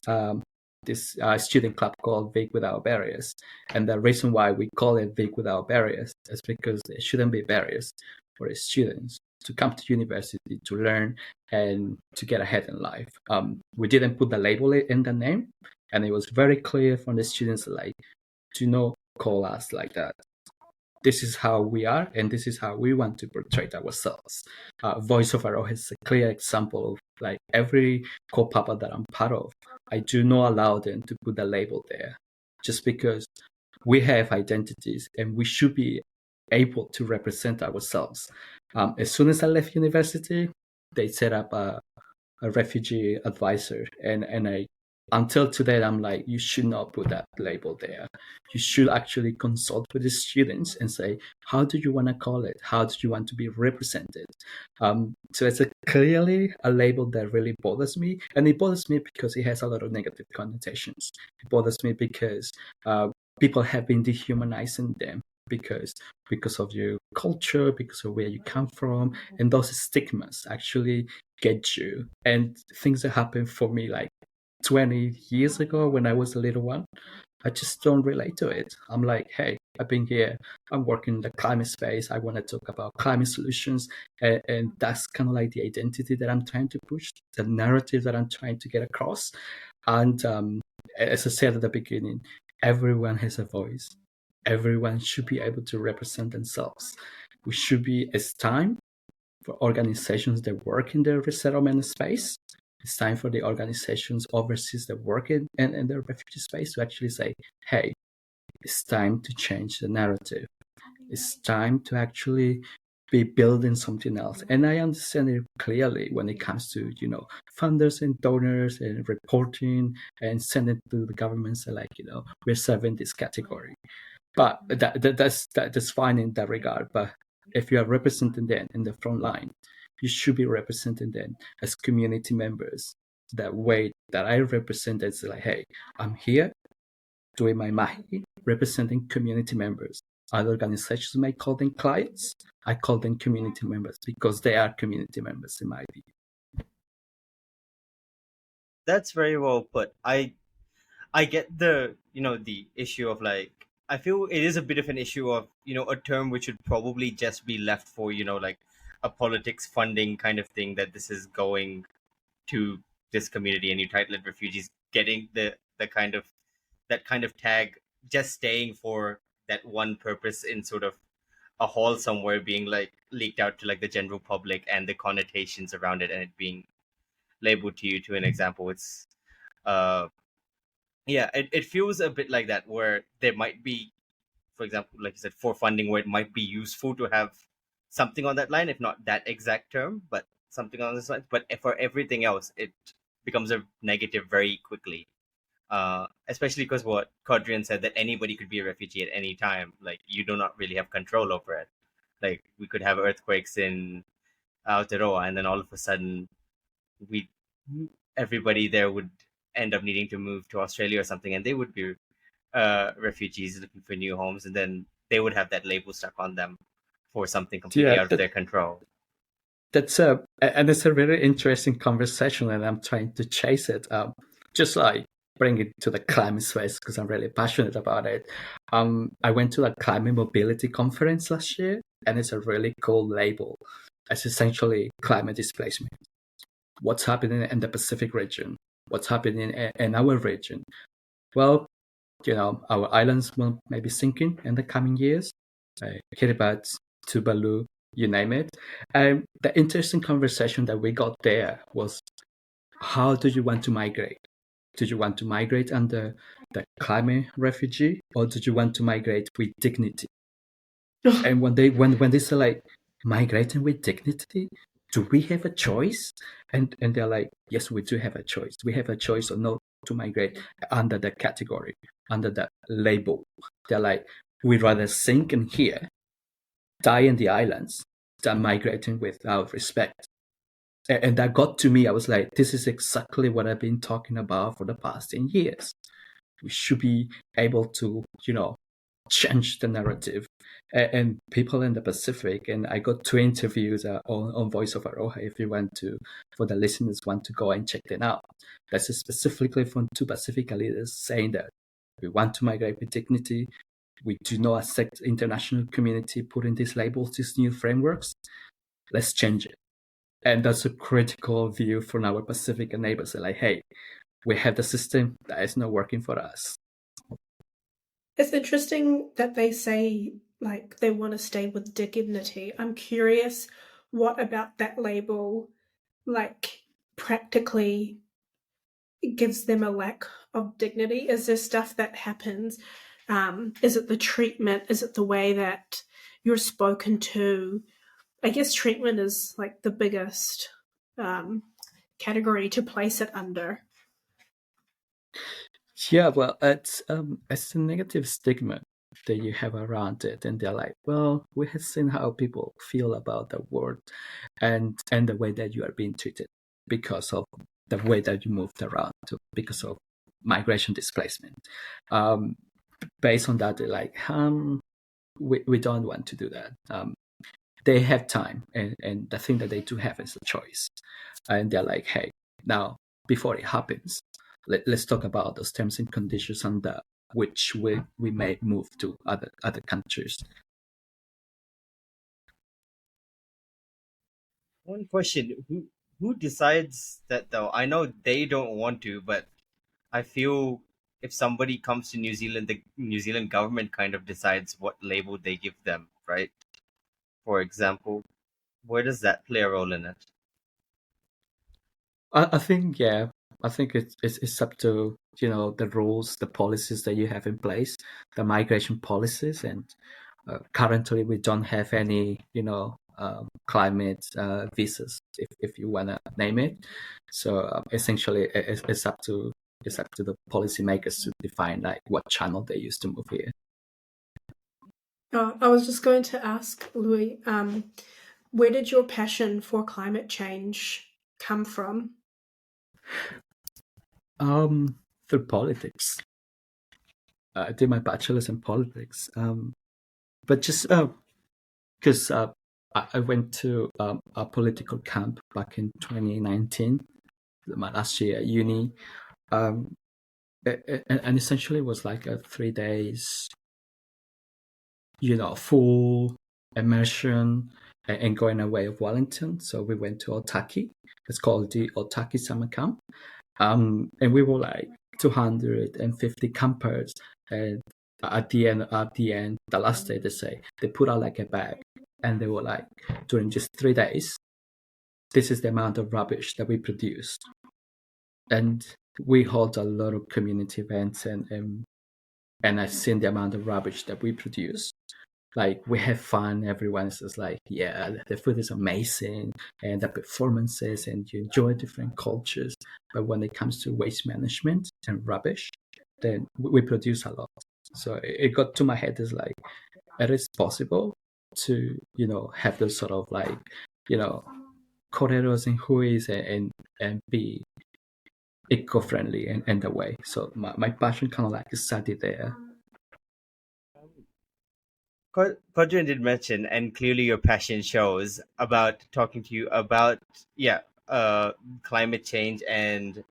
student club called Big Without Barriers. And the reason why we call it Big Without Barriers is because there shouldn't be barriers for the students to come to university, to learn, and to get ahead in life. We didn't put the label in the name, and it was very clear from the students, like, do not call us like that. This is how we are, and this is how we want to portray ourselves. Voice of Aroha is a clear example of, like, every co-papa that I'm part of, I do not allow them to put the label there, just because we have identities and we should be able to represent ourselves. As soon as I left university, they set up a refugee advisor, and until today, I'm like, you should not put that label there. You should actually consult with the students and say, how do you want to call it? How do you want to be represented? So it's clearly a label that really bothers me. And it bothers me because it has a lot of negative connotations. It bothers me because people have been dehumanizing them. because of your culture, because of where you come from, and those stigmas actually get you. And things that happened for me like 20 years ago when I was a little one, I just don't relate to it. I'm like, hey, I've been here. I'm working in the climate space. I want to talk about climate solutions. And that's kind of like the identity that I'm trying to push, the narrative that I'm trying to get across. And as I said at the beginning, everyone has a voice. Everyone should be able to represent themselves. We should be, it's time for organizations that work in the resettlement space. It's time for the organizations overseas that work in the refugee space to actually say, hey, it's time to change the narrative. It's time to actually be building something else. And I understand it clearly when it comes to, funders and donors and reporting and sending to the governments like, we're serving this category. But that's fine in that regard. But if you are representing them in the front line, you should be representing them as community members. That way that I represent is like, hey, I'm here doing my mahi, representing community members. Other organizations may call them clients. I call them community members because they are community members in my view. That's very well put. I get the issue of like, I feel it is a bit of an issue of a term which should probably just be left for like a politics funding kind of thing, that this is going to this community and you title it refugees, getting the kind of that kind of tag, just staying for that one purpose in sort of a hall somewhere, being like leaked out to like the general public and the connotations around it and it being labeled to you. To an example, it's yeah, it feels a bit like that, where there might be, for example, like you said, for funding, where it might be useful to have something on that line, if not that exact term, but something on this line. But for everything else, it becomes a negative very quickly. Especially because what Kodrean said, that anybody could be a refugee at any time. Like, you do not really have control over it. Like, we could have earthquakes in Aotearoa, and then all of a sudden, we everybody there would end up needing to move to Australia or something, and they would be refugees looking for new homes, and then they would have that label stuck on them for something completely out of their control. It's a really interesting conversation, and I'm trying to chase it. Just like bring it to the climate space because I'm really passionate about it. I went to a climate mobility conference last year, and it's a really cool label. It's essentially climate displacement. What's happening in the Pacific region? What's happening in our region? Well, our islands will maybe sinking in the coming years. Kiribati, Tuvalu, you name it. The interesting conversation that we got there was, how do you want to migrate? Do you want to migrate under the climate refugee, or do you want to migrate with dignity? And when they say like migrating with dignity, do we have a choice? And they're like, yes, we do have a choice. We have a choice or not to migrate under that category, under that label. They're like, we'd rather sink in here, die in the islands, than migrating without respect. And that got to me. I was like, this is exactly what I've been talking about for the past 10 years. We should be able to, change the narrative. And people in the Pacific, and I got 2 interviews on Voice of Aroha, if you want to, for the listeners want to go and check them out. That's specifically from 2 Pacific leaders saying that we want to migrate with dignity. We do not accept international community putting these labels, these new frameworks. Let's change it. And that's a critical view from our Pacific neighbors. They're like, hey, we have the system that is not working for us. It's interesting that they say like they want to stay with dignity. I'm curious, what about that label like practically gives them a lack of dignity? Is there stuff that happens? Is it the treatment? Is it the way that you're spoken to? I guess treatment is like the biggest category to place it under. Yeah, well, it's a negative stigma that you have around it, and they're like, well, we have seen how people feel about the word and the way that you are being treated because of the way that you moved around, because of migration displacement. Based on that, they're like, we don't want to do that. They have time, and the thing that they do have is a choice. And they're like, hey, now, before it happens, let's talk about those terms and conditions under which we may move to other countries. One question: who decides that though? I know they don't want to, but I feel if somebody comes to New Zealand, the New Zealand government kind of decides what label they give them, right? For example, where does that play a role in it? I think, yeah, I think it's up to the rules, the policies that you have in place, the migration policies, and currently we don't have any climate visas, if you wanna name it. So essentially, it's up to the policymakers to define like what channel they use to move here. I was just going to ask Louis, where did your passion for climate change come from? Through politics. I did my bachelor's in politics, but just because I went to a political camp back in 2019, my last year at uni, and essentially it was like a 3 days, full immersion and going away of Wellington. So we went to Otaki. It's called the Otaki Summer Camp. And we were like 250 campers. And at the end, the last day, they put out like a bag, and they were like, during just 3 days, this is the amount of rubbish that we produced. And we hold a lot of community events, and I've seen the amount of rubbish that we produce. Like, we have fun, everyone is just like, yeah, the food is amazing, and the performances, and you enjoy different cultures. But when it comes to waste management and rubbish, then we produce a lot. So it got to my head is like, it is possible to, have those sort of like, correros and huis and be eco-friendly in the way. So my passion kind of like started there. Kodrean did mention, and clearly your passion shows, about talking to you about climate change and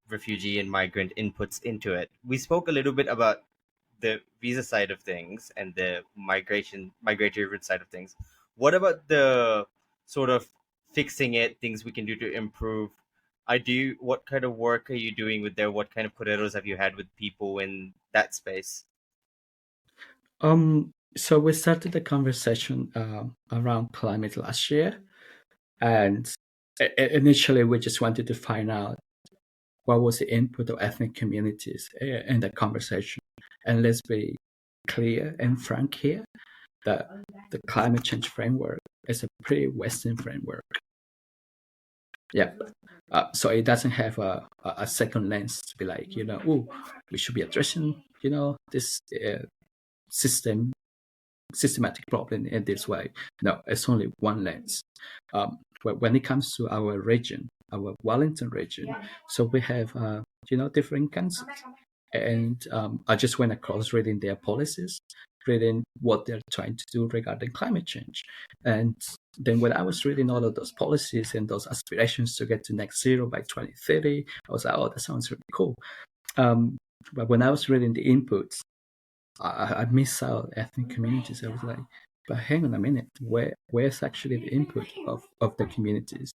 refugee and migrant inputs into it. We spoke a little bit about the visa side of things and the migratory route side of things. What about the sort of fixing it, things we can do to improve? What kind of work are you doing with there? What kind of correros have you had with people in that space? So we started the conversation around climate last year, and initially we just wanted to find out what was the input of ethnic communities in the conversation. And let's be clear and frank here that the climate change framework is a pretty Western framework. Yeah. So it doesn't have a second lens to be like, we should be addressing, this systematic problem in this way. No, it's only one lens. When it comes to our region, our Wellington region, so we have different councils, and I just went across reading their policies, reading what they're trying to do regarding climate change. And then when I was reading all of those policies and those aspirations to get to net zero by 2030, I was like, oh, that sounds really cool. But when I was reading the inputs, I miss out ethnic communities. I was like, but hang on a minute, where's actually the input of the communities?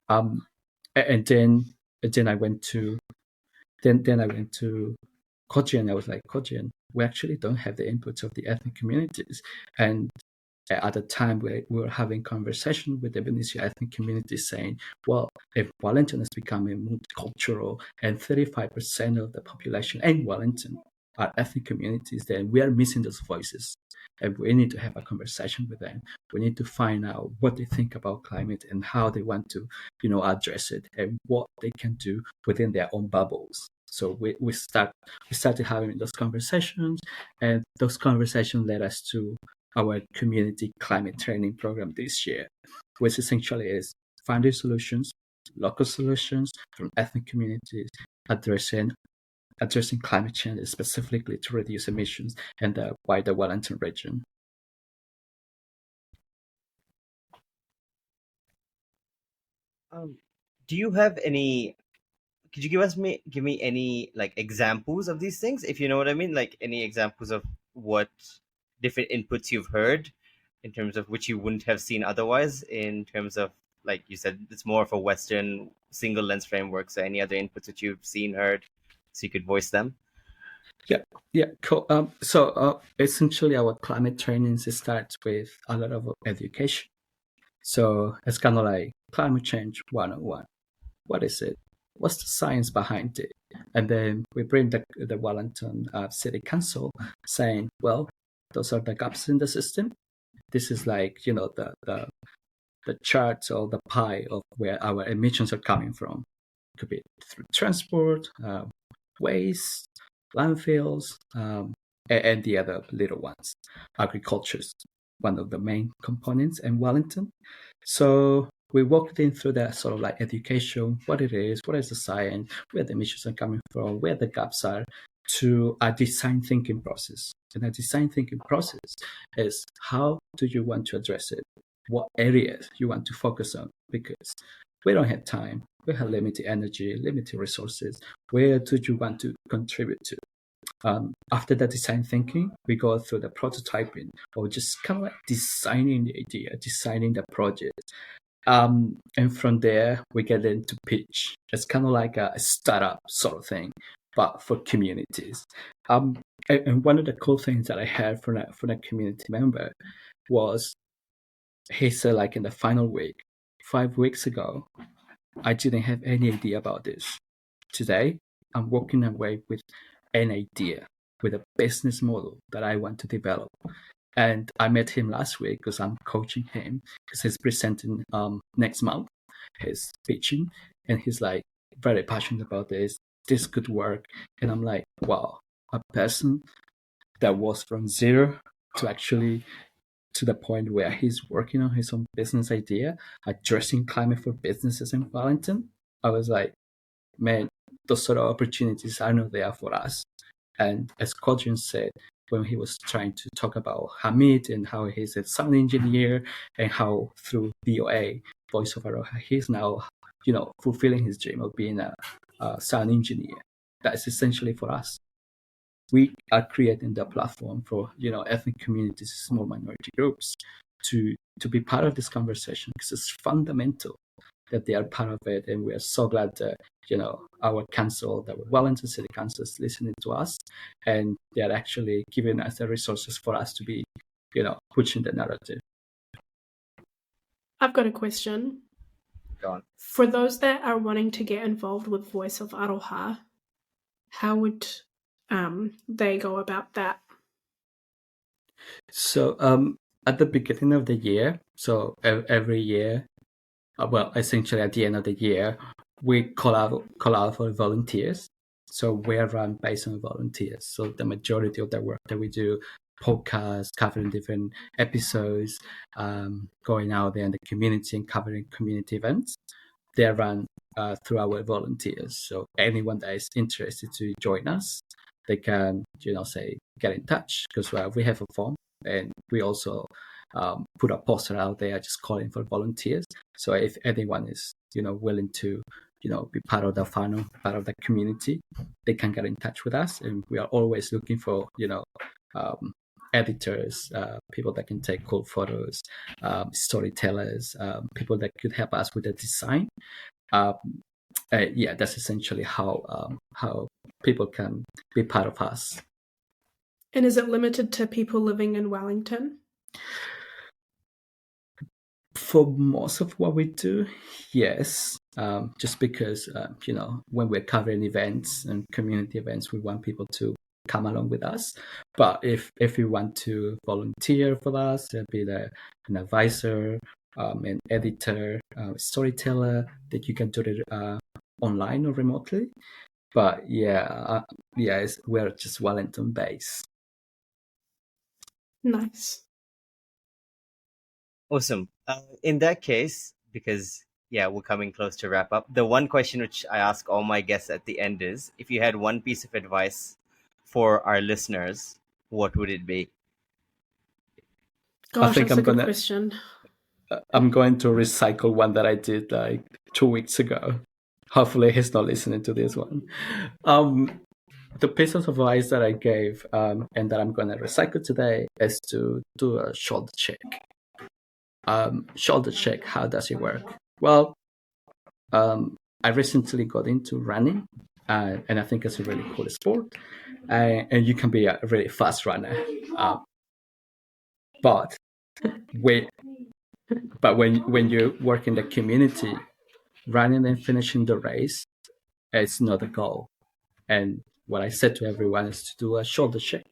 And then I went to Kodrean. I was like, Kodrean, we actually don't have the inputs of the ethnic communities. And at the time, we were having conversation with the Benicia ethnic community saying, well, if Wellington is becoming multicultural and 35% of the population in Wellington are ethnic communities, then we are missing those voices. And we need to have a conversation with them. We need to find out what they think about climate and how they want to, address it, and what they can do within their own bubbles. So we started having those conversations, and those conversations led us to our community climate training program this year, which essentially is finding solutions, local solutions from ethnic communities, addressing addressing climate change specifically to reduce emissions in the wider Wellington region. Do you have any? Could you give me any like examples of these things, if you know what I mean? Like any examples of what different inputs you've heard, in terms of which you wouldn't have seen otherwise. In terms of, like you said, it's more of a Western single lens framework. So any other inputs that you've seen, heard, so you could voice them. Yeah, cool. So essentially, our climate training starts with a lot of education. So it's kind of like climate change 101. What is it? What's the science behind it? And then we bring the Wellington City Council saying, well, those are the gaps in the system. This is like, the chart or the pie of where our emissions are coming from. It could be through transport, waste, landfills, and the other little ones. Agriculture is one of the main components in Wellington. So we walked in through that sort of like education, what it is, what is the science, where the emissions are coming from, where the gaps are, to a design thinking process. And a design thinking process is, how do you want to address it? What areas you want to focus on? Because we don't have time. We have limited energy, limited resources. Where do you want to contribute to? After the design thinking, we go through the prototyping, or just kind of like designing the idea, designing the project. And from there, we get into pitch. It's kind of like a startup sort of thing, but for communities. And one of the cool things that I heard from a community member was, he said, like in the final week, 5 weeks ago, I didn't have any idea about this. Today, I'm walking away with an idea, with a business model that I want to develop. And I met him last week because I'm coaching him, because he's presenting next month. He's pitching, and he's like very passionate about this. This could work. And I'm like, wow, a person that was from zero to actually to the point where he's working on his own business idea, addressing climate for businesses in Wellington. I was like, man, those sort of opportunities are not there for us. And as Kodrean said, when he was trying to talk about Hamid and how he's a sound engineer, and how through VOA, Voice of Aroha, he's now, fulfilling his dream of being a sound engineer. That's essentially for us. We are creating the platform for, ethnic communities, small minority groups, to be part of this conversation, because it's fundamental that they are part of it. And we are so glad that, our council, that Wellington City Council, is listening to us, and they are actually giving us the resources for us to be, pushing the narrative. I've got a question. Go on. For those that are wanting to get involved with Voice of Aroha, how would they go about that? So at the beginning of the year, so every year, well, essentially at the end of the year, we call out for volunteers. So we're run based on volunteers. So the majority of the work that we do, podcasts, covering different episodes, going out there in the community and covering community events, they're run through our volunteers. So anyone that is interested to join us, they can, say, get in touch, because we have a form, and we also put a poster out there just calling for volunteers. So if anyone is, willing to, be part of the funnel, part of the community, they can get in touch with us. And we are always looking for, editors, people that can take cool photos, storytellers, people that could help us with the design. That's essentially how people can be part of us. And is it limited to people living in Wellington? For most of what we do, yes. Just because, when we're covering events and community events, we want people to come along with us. But if you want to volunteer for us, be an advisor, an editor, storyteller, that you can do it online or remotely. But we're just Wellington based. Nice. Awesome. In that case, because yeah, we're coming close to wrap up. The one question which I ask all my guests at the end is, if you had one piece of advice for our listeners, what would it be? I Gosh, think that's a good question. I'm going to recycle one that I did like 2 weeks ago. Hopefully, he's not listening to this one. The piece of advice that I gave and that I'm going to recycle today is to do a shoulder check. Shoulder check, how does it work? Well, I recently got into running, and I think it's a really cool sport. And you can be a really fast runner. But when you work in the community, running and finishing the race, it's not a goal. And what I said to everyone is to do a shoulder check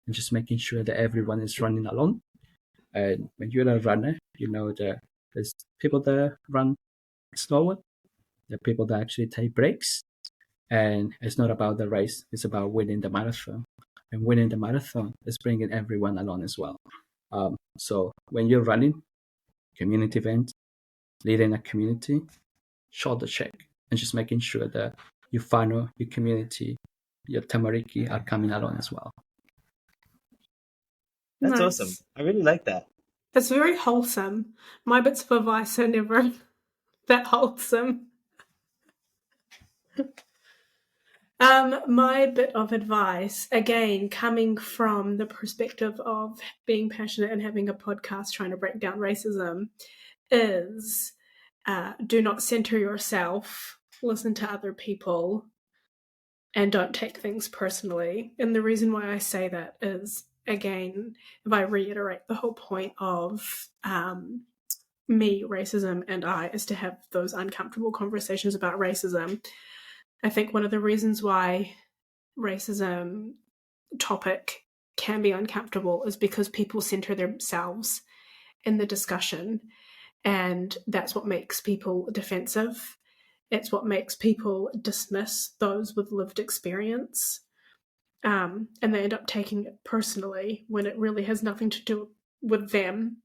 and just making sure that everyone is running along. And when you're a runner, you know that there's people that run slower, there are people that actually take breaks. And it's not about the race, it's about winning the marathon. And winning the marathon is bringing everyone along as well. So when you're running, community event, leading a community, shoulder check, and just making sure that your whānau, your community, your tamariki are coming along as well. That's Nice. awesome. I really like that. That's very wholesome. My bits of advice are never that wholesome. My bit of advice, again, coming from the perspective of being passionate and having a podcast trying to break down racism, is do not center yourself, listen to other people, and don't take things personally. And the reason why I say that is, again, if I reiterate the whole point of me, racism, and I, is to have those uncomfortable conversations about racism. I think one of the reasons why racism topic can be uncomfortable is because people center themselves in the discussion, and that's what makes people defensive. It's what makes people dismiss those with lived experience, and they end up taking it personally when it really has nothing to do with them.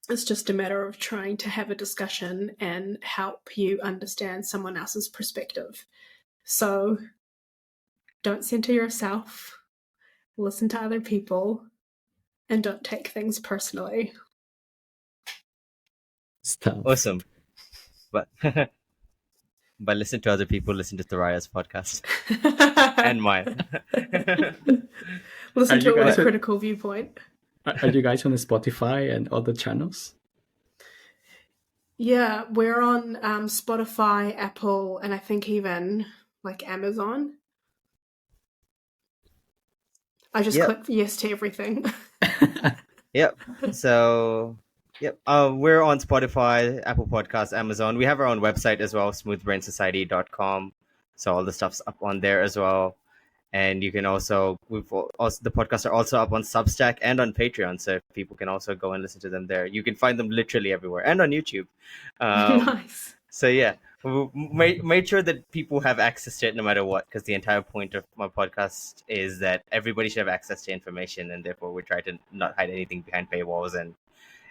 It's just a matter of trying to have a discussion and help you understand someone else's perspective. So don't center yourself, listen to other people, and don't take things personally. Stuff. Awesome. But but listen to other people, listen to Thoraya's podcast and mine. Listen Are to you it with guys- a critical viewpoint. Are you guys on Spotify and other channels? Yeah, we're on Spotify, Apple, and I think even like Amazon. I just Yep. clicked yes to everything. Yep. So, yep. We're on Spotify, Apple Podcasts, Amazon. We have our own website as well, smoothbrainsociety.com. So all the stuff's up on there as well. And you can also, the podcasts are also up on Substack and on Patreon. So people can also go and listen to them there. You can find them literally everywhere and on YouTube. Nice. So yeah, we made sure that people have access to it no matter what, because the entire point of my podcast is that everybody should have access to information, and therefore we try to not hide anything behind paywalls and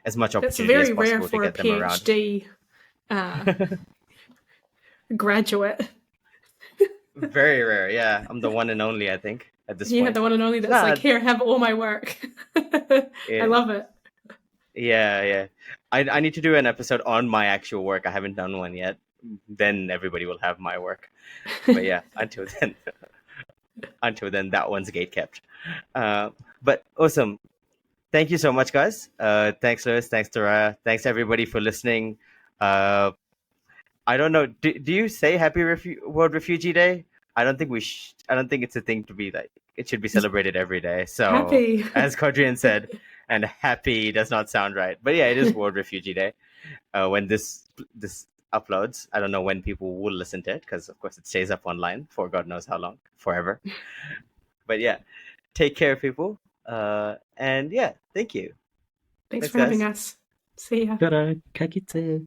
as much That's opportunity very as rare possible to for a get them around. PhD graduate. Very rare, yeah. I'm the one and only, I think, at this Yeah, point. the one and only that's Nah. like, here, have all my work. Yeah. I love it. Yeah. I need to do an episode on my actual work. I haven't done one yet. Then everybody will have my work. But yeah, until then, that one's gate kept. But awesome. Thank you so much, guys. Thanks, Lewis. Thanks, Toraya. Thanks, everybody, for listening. I don't know. Do you say Happy World Refugee Day? I don't think I don't think it's a thing to be like. It should be celebrated every day. So, Happy. as Kodrean said, and happy does not sound right. But yeah, it is World Refugee Day. When this uploads, I don't know when people will listen to it, because of course it stays up online for God knows how long, forever. But yeah, take care, people. And yeah, thank you. Thanks Thanks, for having guys. us. See ya. Kara, kakite.